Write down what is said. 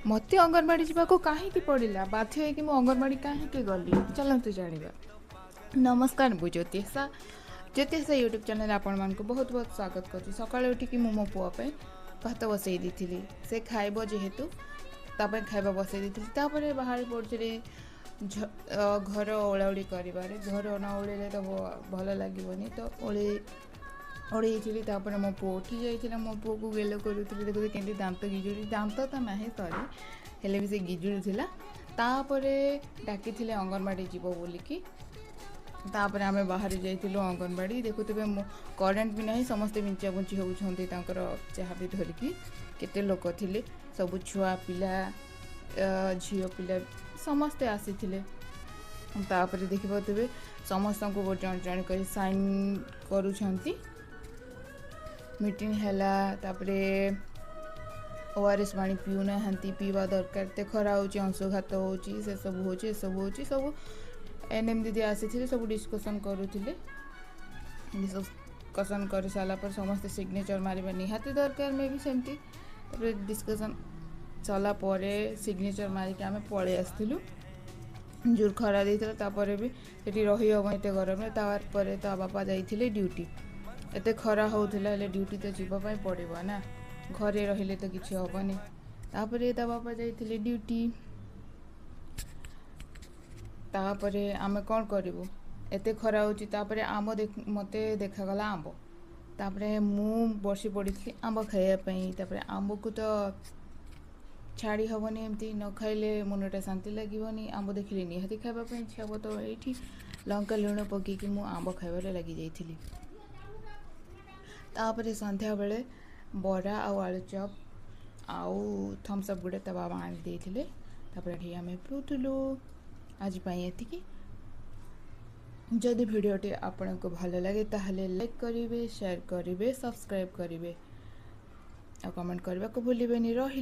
मते अंगनवाड़ी जावाक कहीं पड़ा बाध्य होगी मु अंगनवाड़ी कहीं गली चलते जाना। नमस्कार मु ज्योतिषा ज्योतिषा यूट्यूब चैनल आपण मानक बहुत बहुत स्वागत कर। सकाଳେ उठिकी मु मो पुआ भात बसई दी से खाइब जेहेतु ताप खाଇବା बसई दी बाहर पड़ी घर ओलाउड़ी कर घर न ओल्ले तो भल लगे तो ओढ़ी तापर मो पु उठी जाइए मो पु को गेलो करूँ देखो केमती दांत गिजुड़ी दांत तो ना सॉरी हेले भी से गिजुड़ी तापर डाकी अंगनवाड़ी जीव बोलिकी तापर आम बाहर जाइलु अंगनवाड़ी देखुवे करेन्ट भी नहीं समस्ते बिंचा बुंची होती जहाँ भी धरिकी केते लोक थे सब छुआ पिला झील पिला समस्ते आसी तापर देखिए समस्त को जन जन कर साइन करुँच मीटिंग हैला तापरे ओआरएस पानी पीऊ ना पीवा दरकार ते खरा हो अंशुघात हो सब हो सब एनएम दीदी आसी सब डिस्कसन करुले डिस्कसन कर सारा पर समस्त सिग्नेचर मारिबा निहाती दरकार में भी सेमती डिस्कसन चला सिग्नेचर मारिक आम पलि आसलु जोर खरा देता तापर भी ये रही हम एत गरम तापर ता बापा जाइए ड्यूटी एते खरा होता ड्यूटी तो जीवाई पड़ो ना घरे रहिले तो किसी हेनी तापर ता बापा जाइए ड्यूटी तापर आम कौन करूँ एत खरा होपर आम मते देखागला आंब तापर मु बसी पड़ी आंब खायापी आंब को तो छाड़ी हेनी एमती न खाइले मनटा शांति लगनी आंब देखिले निहाती खावाई इच्छा हे तो ये लंका लुण पकईकि मु आंब खाइबार लगी जाइली तापर संध्या बेले बरा आलू चप आउ थम्सअप गुड़े ता बाबा आनी देते तापर आम पिउलु आज ये जदि भिडियोटी आपण को भल लगे ताहले लाइक करेंगे शेयर करेंगे सब्सक्राइब करेंगे और कमेंट करने को भूलें रही।